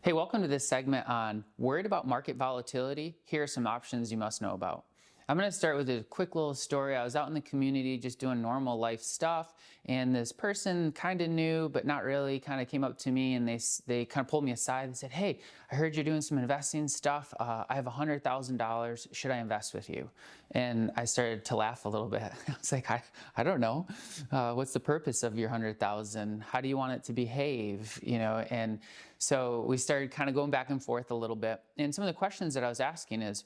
Hey, welcome to this segment on worried about market volatility. Here are some options you must know about. I'm going to start with a quick little story. I was out in the community just doing normal life stuff, and this person kind of knew, but not really, kind of came up to me and they kind of pulled me aside and said, "Hey, I heard you're doing some investing stuff. I have $100,000. Should I invest with you?" And I started to laugh a little bit. I was like, I don't know. What's the purpose of your 100,000? How do you want it to behave? And so we started kind of going back and forth a little bit. And some of the questions that I was asking is,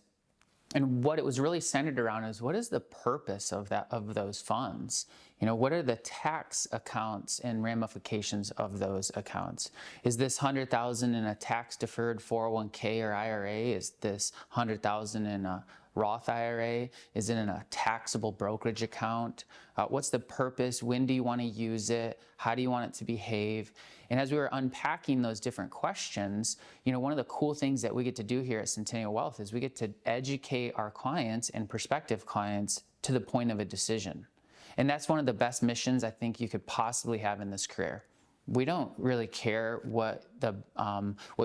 and what it was really centered around is, what is the purpose of those funds? What are the tax accounts and ramifications of those accounts? Is this 100,000 in a tax deferred 401k or IRA? Is this 100,000 in a Roth IRA? Is it in a taxable brokerage account? What's the purpose? When do you want to use it? How do you want it to behave? And as we were unpacking those different questions, one of the cool things that we get to do here at Centennial Wealth is we get to educate our clients and prospective clients to the point of a decision. And that's one of the best missions I think you could possibly have in this career. We don't really care what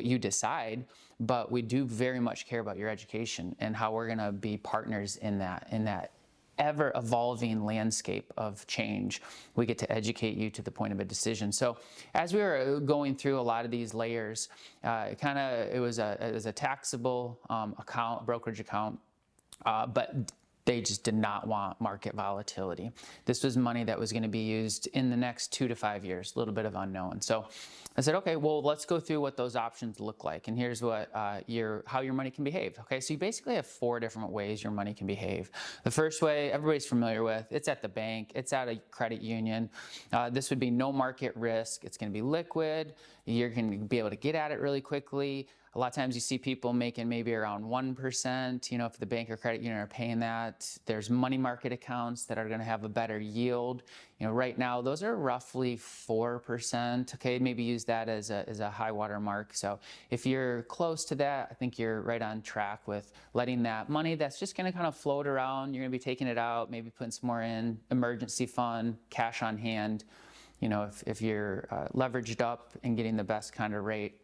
you decide, but we do very much care about your education and how we're going to be partners in that ever-evolving landscape of change. We get to educate you to the point of a decision. So as we were going through a lot of these layers, it was a taxable account, brokerage account, but they just did not want market volatility. This was money that was going to be used in the next 2 to 5 years, a little bit of unknown. So I said, okay, well, let's go through what those options look like. And here's what how your money can behave. Okay, so you basically have 4 different ways your money can behave. The first way, everybody's familiar with, it's at the bank, it's at a credit union. This would be no market risk. It's going to be liquid. You're going to be able to get at it really quickly. A lot of times you see people making maybe around 1%, if the bank or credit union are paying that. There's money market accounts that are going to have a better yield. Right now, those are roughly 4%. Okay, maybe use that as a high water mark. So if you're close to that, I think you're right on track with letting that money that's just going to kind of float around. You're going to be taking it out, maybe putting some more in, emergency fund, cash on hand. If you're leveraged up and getting the best kind of rate.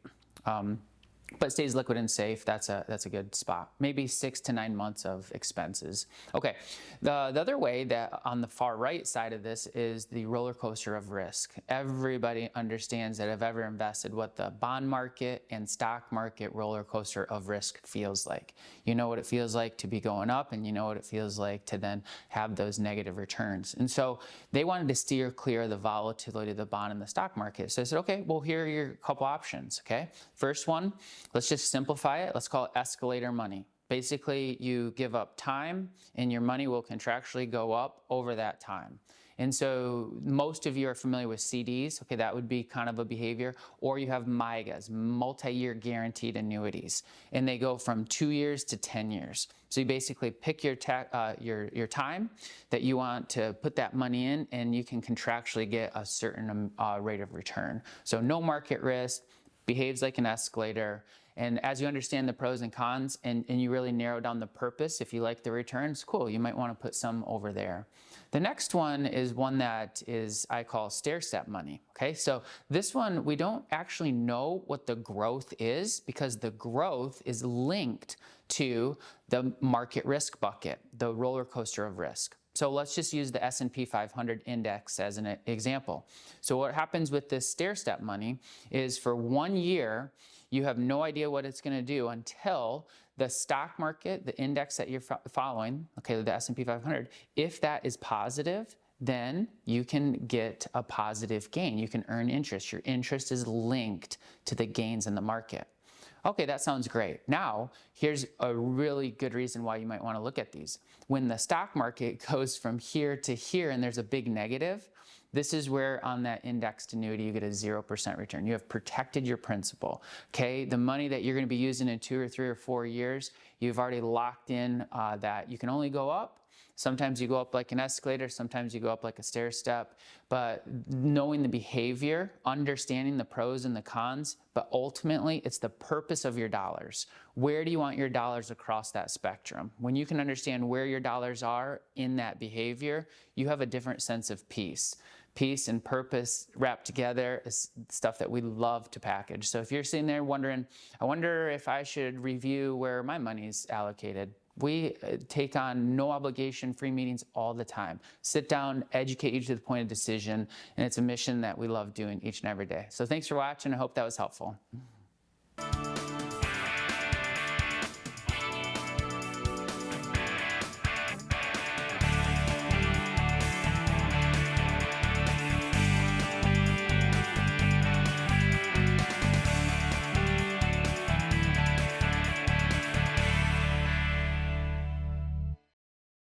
But stays liquid and safe, that's a good spot. Maybe 6 to 9 months of expenses. Okay, the other way that on the far right side of this is the roller coaster of risk. Everybody understands that have ever invested what the bond market and stock market roller coaster of risk feels like. You know what it feels like to be going up, and you know what it feels like to then have those negative returns. And so they wanted to steer clear of the volatility of the bond and the stock market. So I said, okay, well, here are your couple options, okay? First one, let's just simplify it. Let's call it escalator money. Basically, you give up time and your money will contractually go up over that time. And so most of you are familiar with CDs. Okay, that would be kind of a behavior. Or you have MYGAs, multi-year guaranteed annuities. And they go from 2 years to 10 years. So you basically pick your time that you want to put that money in, and you can contractually get a certain rate of return. So no market risk, behaves like an escalator. And as you understand the pros and cons and you really narrow down the purpose, if you like the returns, cool, you might want to put some over there. The next one is one that I call stair-step money. Okay, so this one, we don't actually know what the growth is because the growth is linked to the market risk bucket, the roller coaster of risk. So let's just use the S&P 500 index as an example. So what happens with this stair-step money is for 1 year, you have no idea what it's going to do until the stock market, the index that you're following, okay, the S&P 500, if that is positive, then you can get a positive gain. You can earn interest. Your interest is linked to the gains in the market. Okay, that sounds great. Now, here's a really good reason why you might want to look at these. When the stock market goes from here to here and there's a big negative, this is where on that indexed annuity you get a 0% return. You have protected your principal. Okay, the money that you're going to be using in 2 or 3 or 4 years, you've already locked in that you can only go up. Sometimes you go up like an escalator, sometimes you go up like a stair step, but knowing the behavior, understanding the pros and the cons, but ultimately it's the purpose of your dollars. Where do you want your dollars across that spectrum? When you can understand where your dollars are in that behavior, you have a different sense of peace. peace and purpose wrapped together is stuff that we love to package. So if you're sitting there wondering, I wonder if I should review where my money's allocated. We take on no obligation free meetings all the time. Sit down, educate you to the point of decision, and it's a mission that we love doing each and every day. So thanks for watching. I hope that was helpful.